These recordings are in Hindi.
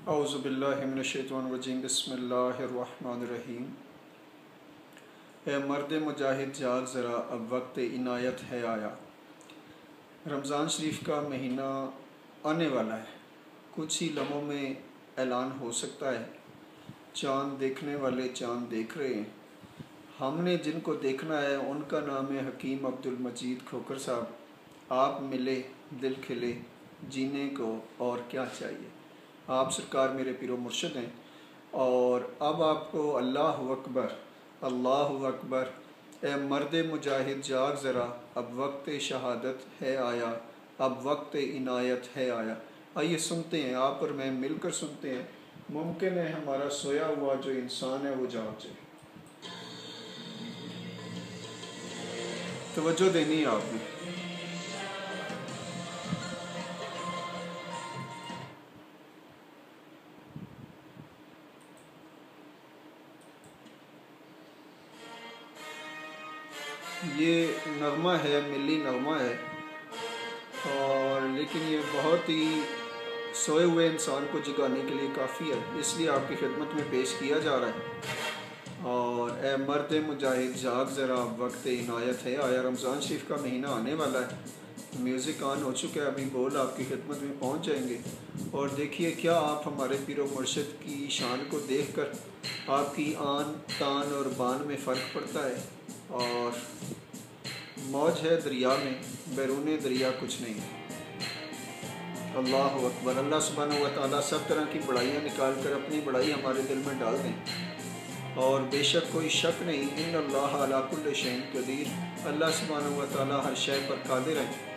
औज़ुबिल्लाहि मिनश्शैतानिर्रजीम बिस्मिल्लाहिर्रहमानिर्रहीम। ए मर्द मुजाहिद जाग ज़रा अब वक्त इनायत है आया। रमज़ान शरीफ का महीना आने वाला है। कुछ ही लम्हों में ऐलान हो सकता है। चाँद देखने वाले चाँद देख रहे हैं। हमने जिनको देखना है उनका नाम है हकीम अब्दुल मजीद खोखर साहब। आप मिले दिल खिले जीने को और क्या चाहिए। आप सरकार मेरे पीरो मुर्शिद हैं। और अब आपको अल्लाहु अकबर अल्लाहु अकबर, ए मर्द मुजाहिद जाग ज़रा अब वक्त शहादत है आया, अब वक्त इनायत है आया। आइए सुनते हैं, आप और मैं मिलकर सुनते हैं। मुमकिन है हमारा सोया हुआ जो इंसान है वो जाग जाए। तवज्जो देनी है आपने। ये नगमा है, मिली नगमा है, और लेकिन ये बहुत ही सोए हुए इंसान को जगाने के लिए काफ़ी है, इसलिए आपकी खिदमत में पेश किया जा रहा है। और ए मर्द मुजाहिद जाग ज़रा वक्त इनायत है आया। रमज़ान शरीफ का महीना आने वाला है। म्यूज़िक ऑन हो चुका है, अभी बोल आपकी खिदमत में पहुंच जाएंगे। और देखिए क्या आप हमारे पीरो मुर्शिद की शान को देखकर आपकी आन तान और बान में फ़र्क पड़ता है। और मौज है दरिया में, बैरून दरिया कुछ नहीं। अल्लाह अकबर। अल्लाह सुब्हानहू व तआला सब तरह की बड़ाइयाँ निकाल कर अपनी बड़ाई हमारे दिल में डाल दें। और बेशक कोई शक नहीं, इन्नल्लाह अला कुल्लि शैइन क़दीर, अल्लाह सुब्हानहू व तआला हर शय पर कादिर है।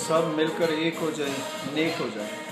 सब मिलकर एक हो जाए, नेक हो जाए।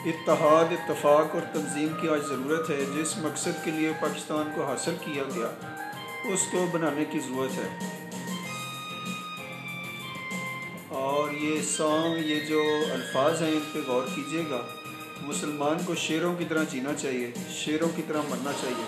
इत्तेहाद, इत्तफाक और तंजीम की आज ज़रूरत है। जिस मकसद के लिए पाकिस्तान को हासिल किया गया उसको बनाने की ज़रूरत है। और ये सॉन्ग, ये जो अल्फाज हैं, इन पे गौर कीजिएगा। मुसलमान को शेरों की तरह जीना चाहिए, शेरों की तरह मरना चाहिए।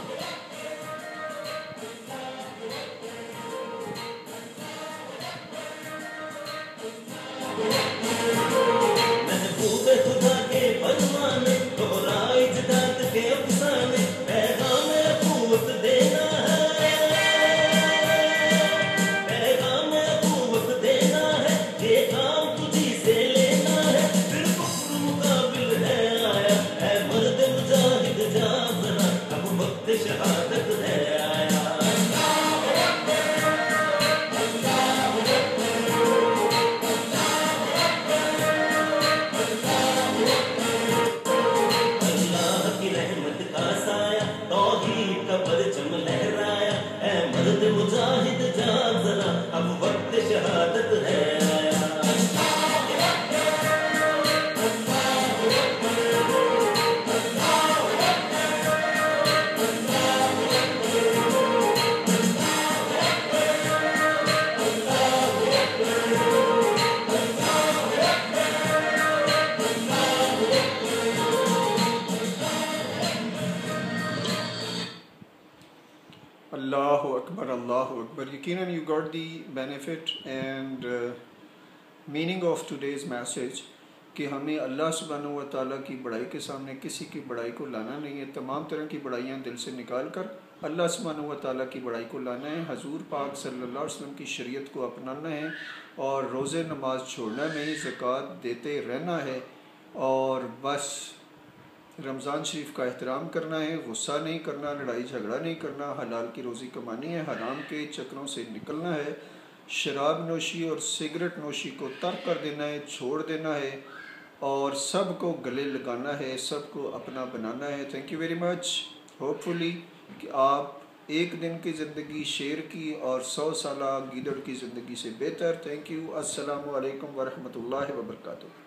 Allahu Akbar, Allahu Akbar. Yaqinan you got the benefit and meaning of today's message कि हमें अल्लाह सुब्हानहू व तआला की बड़ाई के सामने किसी की बड़ाई को लाना नहीं है। तमाम तरह की बड़ाइयाँ दिल से निकाल कर अल्लाह सुब्हानहू व तआला की बड़ाई को लाना है। हजूर पाक सल्लल्लाहु अलैहि वसल्लम की शरीयत को अपनाना है और रोज़े नमाज छोड़ना नहीं, ज़कात देते रहना है और बस रमज़ान शरीफ का एहतराम करना है। गुस्सा नहीं करना, लड़ाई झगड़ा नहीं करना, हलाल की रोज़ी कमानी है, हराम के चक्रों से निकलना है। शराब नोशी और सिगरेट नोशी को तर्क कर देना है, छोड़ देना है और सबको गले लगाना है, सबको अपना बनाना है। Thank you very much. Hopefully कि आप एक दिन की ज़िंदगी शेर की और 100 साला गीदड़ की ज़िंदगी से बेहतर। Thank you. अस्सलामु अलैकुम वरहमतुल्लाहि वबरकातुहू।